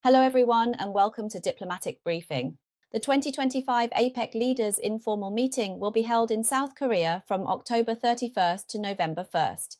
Hello, everyone, and welcome to Diplomatic Briefing. The 2025 APEC Leaders' Informal Meeting will be held in South Korea from October 31st to November 1st.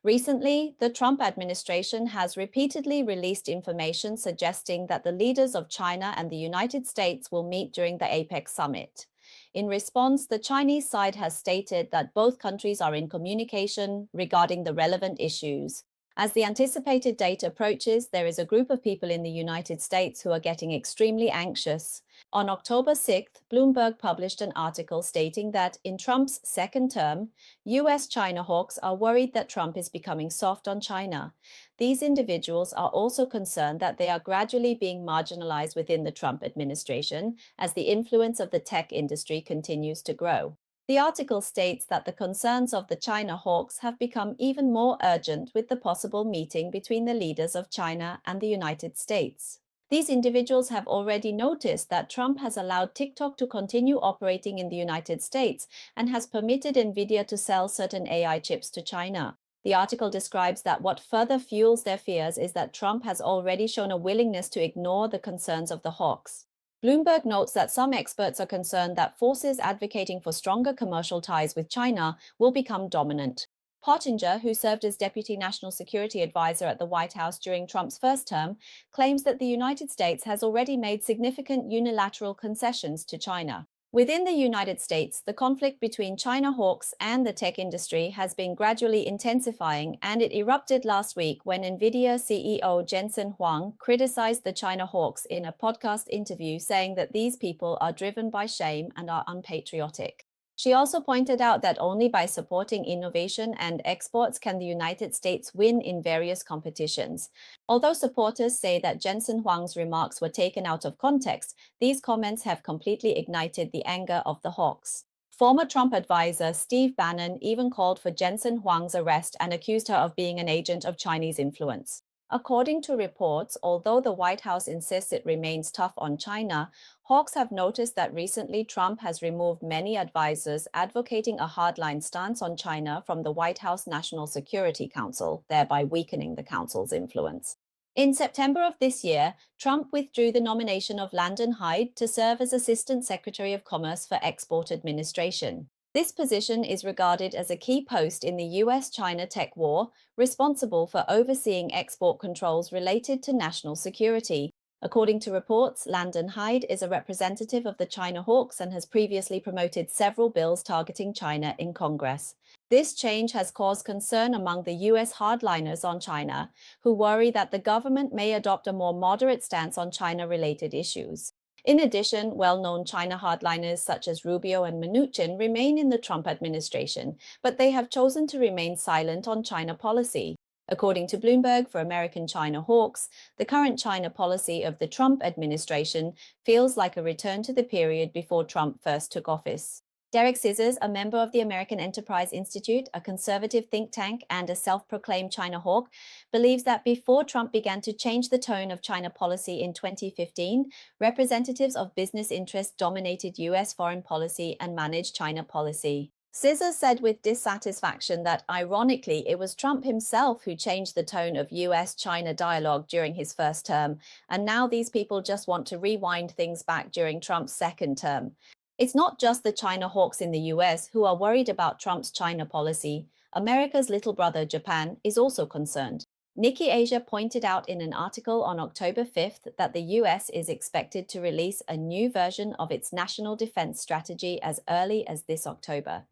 Recently, the Trump administration has repeatedly released information suggesting that the leaders of China and the United States will meet during the APEC summit. In response, the Chinese side has stated that both countries are in communication regarding the relevant issues. As the anticipated date approaches, there is a group of people in the United States who are getting extremely anxious. On October 6th, Bloomberg published an article stating that in Trump's second term, US-China hawks are worried that Trump is becoming soft on China. These individuals are also concerned that they are gradually being marginalized within the Trump administration as the influence of the tech industry continues to grow. The article states that the concerns of the China hawks have become even more urgent with the possible meeting between the leaders of China and the United States. These individuals have already noticed that Trump has allowed TikTok to continue operating in the United States and has permitted NVIDIA to sell certain AI chips to China. The article describes that what further fuels their fears is that Trump has already shown a willingness to ignore the concerns of the hawks. Bloomberg notes that some experts are concerned that forces advocating for stronger commercial ties with China will become dominant. Pottinger, who served as Deputy National Security Advisor at the White House during Trump's first term, claims that the United States has already made significant unilateral concessions to China. Within the United States, the conflict between China hawks and the tech industry has been gradually intensifying, and it erupted last week when NVIDIA CEO Jensen Huang criticized the China hawks in a podcast interview, saying that these people are driven by shame and are unpatriotic. She also pointed out that only by supporting innovation and exports can the United States win in various competitions. Although supporters say that Jensen Huang's remarks were taken out of context, these comments have completely ignited the anger of the hawks. Former Trump advisor Steve Bannon even called for Jensen Huang's arrest and accused her of being an agent of Chinese influence. According to reports, although the White House insists it remains tough on China, hawks have noticed that recently Trump has removed many advisors advocating a hardline stance on China from the White House National Security Council, thereby weakening the council's influence. In September of this year, Trump withdrew the nomination of Landon Hyde to serve as Assistant Secretary of Commerce for Export Administration. This position is regarded as a key post in the US-China tech war, responsible for overseeing export controls related to national security. According to reports, Landon Hyde is a representative of the China hawks and has previously promoted several bills targeting China in Congress. This change has caused concern among the US hardliners on China, who worry that the government may adopt a more moderate stance on China-related issues. In addition, well-known China hardliners such as Rubio and Mnuchin remain in the Trump administration, but they have chosen to remain silent on China policy. According to Bloomberg, for American China hawks, the current China policy of the Trump administration feels like a return to the period before Trump first took office. Derek Scissors, a member of the American Enterprise Institute, a conservative think tank and a self-proclaimed China hawk, believes that before Trump began to change the tone of China policy in 2015, representatives of business interests dominated US foreign policy and managed China policy. Scissors said with dissatisfaction that, ironically, it was Trump himself who changed the tone of US-China dialogue during his first term, and now these people just want to rewind things back during Trump's second term. It's not just the China hawks in the US who are worried about Trump's China policy. America's little brother, Japan, is also concerned. Nikkei Asia pointed out in an article on October 5th that the US is expected to release a new version of its national defense strategy as early as this October.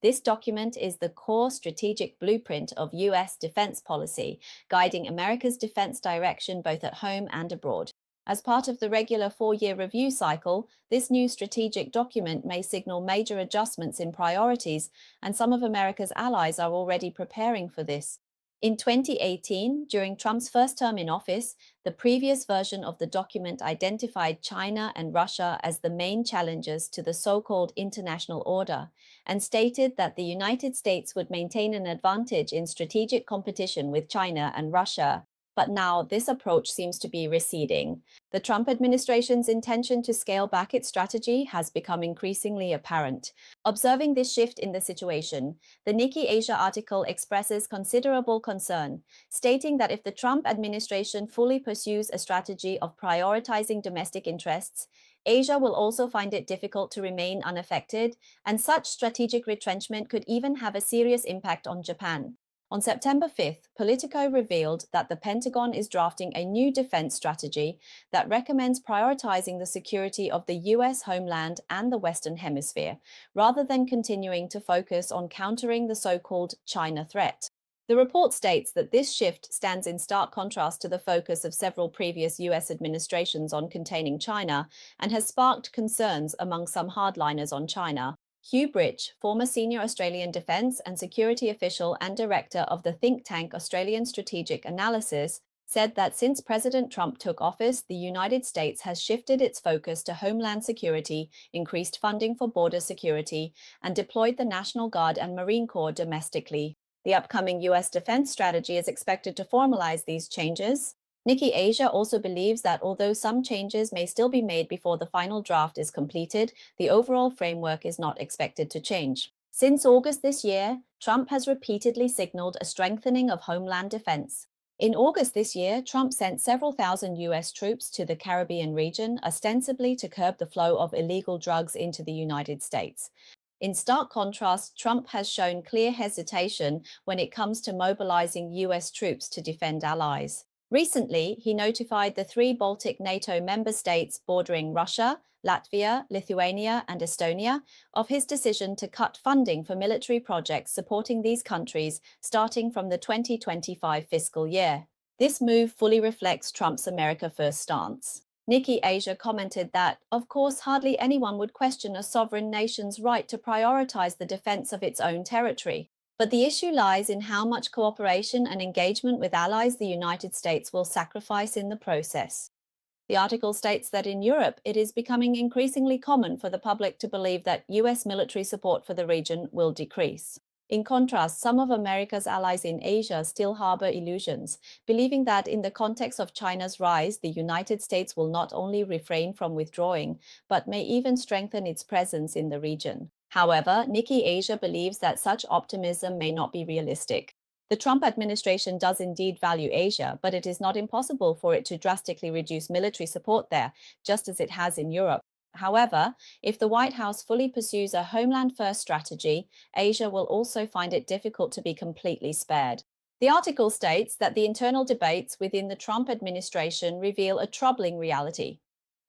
This document is the core strategic blueprint of US defense policy, guiding America's defense direction both at home and abroad. As part of the regular four-year review cycle, this new strategic document may signal major adjustments in priorities, and some of America's allies are already preparing for this. In 2018, during Trump's first term in office, the previous version of the document identified China and Russia as the main challengers to the so-called international order, and stated that the United States would maintain an advantage in strategic competition with China and Russia. but now this approach seems to be receding. The Trump administration's intention to scale back its strategy has become increasingly apparent. Observing this shift in the situation, the Nikkei Asia article expresses considerable concern, stating that if the Trump administration fully pursues a strategy of prioritizing domestic interests, Asia will also find it difficult to remain unaffected, and such strategic retrenchment could even have a serious impact on Japan. On September 5th, Politico revealed that the Pentagon is drafting a new defense strategy that recommends prioritizing the security of the U.S. homeland and the Western Hemisphere, rather than continuing to focus on countering the so-called China threat. The report states that this shift stands in stark contrast to the focus of several previous U.S. administrations on containing China and has sparked concerns among some hardliners on China. Hugh Bridge, former senior Australian defence and security official and director of the think tank Australian Strategic Analysis, said that since President Trump took office, the United States has shifted its focus to homeland security, increased funding for border security, and deployed the National Guard and Marine Corps domestically. The upcoming U.S. defense strategy is expected to formalize these changes. Nikkei Asia also believes that although some changes may still be made before the final draft is completed, the overall framework is not expected to change. Since August this year, Trump has repeatedly signaled a strengthening of homeland defense. In August this year, Trump sent several thousand U.S. troops to the Caribbean region, ostensibly to curb the flow of illegal drugs into the United States. In stark contrast, Trump has shown clear hesitation when it comes to mobilizing U.S. troops to defend allies. Recently, he notified the 3 Baltic NATO member states bordering Russia, Latvia, Lithuania, and Estonia of his decision to cut funding for military projects supporting these countries starting from the 2025 fiscal year. This move fully reflects Trump's America First stance. Nikkei Asia commented that, of course, hardly anyone would question a sovereign nation's right to prioritize the defense of its own territory. But the issue lies in how much cooperation and engagement with allies the United States will sacrifice in the process. The article states that in Europe, it is becoming increasingly common for the public to believe that U.S. military support for the region will decrease. In contrast, some of America's allies in Asia still harbor illusions, believing that in the context of China's rise, the United States will not only refrain from withdrawing, but may even strengthen its presence in the region. However, Nikkei Asia believes that such optimism may not be realistic. The Trump administration does indeed value Asia, but it is not impossible for it to drastically reduce military support there, just as it has in Europe. However, if the White House fully pursues a homeland-first strategy, Asia will also find it difficult to be completely spared. The article states that the internal debates within the Trump administration reveal a troubling reality.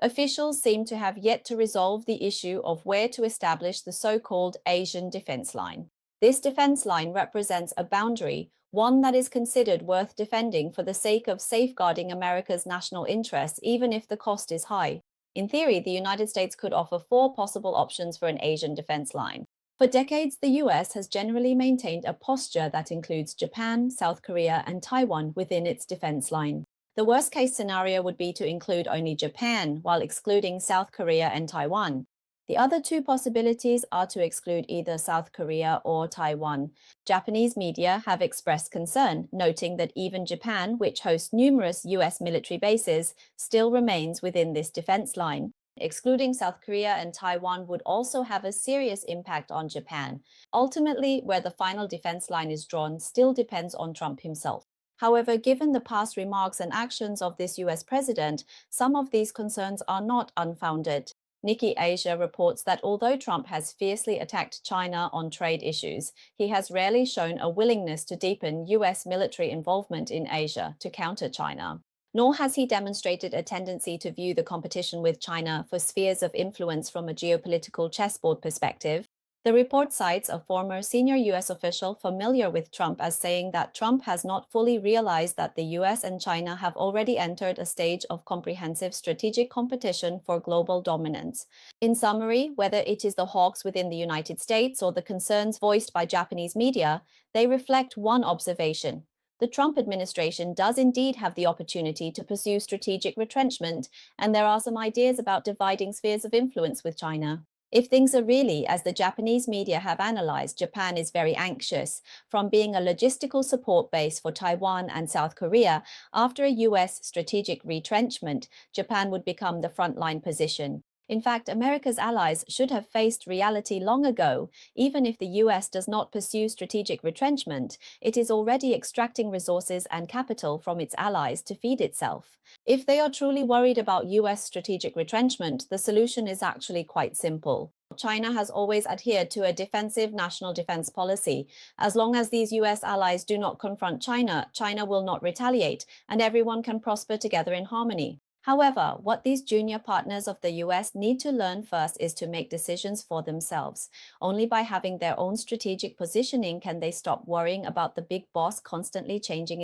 Officials seem to have yet to resolve the issue of where to establish the so-called Asian defense line. This defense line represents a boundary, one that is considered worth defending for the sake of safeguarding America's national interests, even if the cost is high. In theory, the United States could offer 4 possible options for an Asian defense line. For decades, the US has generally maintained a posture that includes Japan, South Korea, and Taiwan within its defense line. The worst-case scenario would be to include only Japan, while excluding South Korea and Taiwan. The other 2 possibilities are to exclude either South Korea or Taiwan. Japanese media have expressed concern, noting that even Japan, which hosts numerous US military bases, still remains within this defense line. Excluding South Korea and Taiwan would also have a serious impact on Japan. Ultimately, where the final defense line is drawn still depends on Trump himself. However, given the past remarks and actions of this US president, some of these concerns are not unfounded. Nikkei Asia reports that although Trump has fiercely attacked China on trade issues, he has rarely shown a willingness to deepen US military involvement in Asia to counter China. Nor has he demonstrated a tendency to view the competition with China for spheres of influence from a geopolitical chessboard perspective. The report cites a former senior US official familiar with Trump as saying that Trump has not fully realized that the US and China have already entered a stage of comprehensive strategic competition for global dominance. In summary, whether it is the hawks within the United States or the concerns voiced by Japanese media, they reflect one observation. The Trump administration does indeed have the opportunity to pursue strategic retrenchment, and there are some ideas about dividing spheres of influence with China. If things are really as the Japanese media have analyzed, Japan is very anxious. From being a logistical support base for Taiwan and South Korea, after a US strategic retrenchment, Japan would become the frontline position. In fact, America's allies should have faced reality long ago. Even if the US does not pursue strategic retrenchment, it is already extracting resources and capital from its allies to feed itself. If they are truly worried about US strategic retrenchment, the solution is actually quite simple. China has always adhered to a defensive national defense policy. As long as these US allies do not confront China, China will not retaliate, and everyone can prosper together in harmony. However, what these junior partners of the US need to learn first is to make decisions for themselves. Only by having their own strategic positioning can they stop worrying about the big boss constantly changing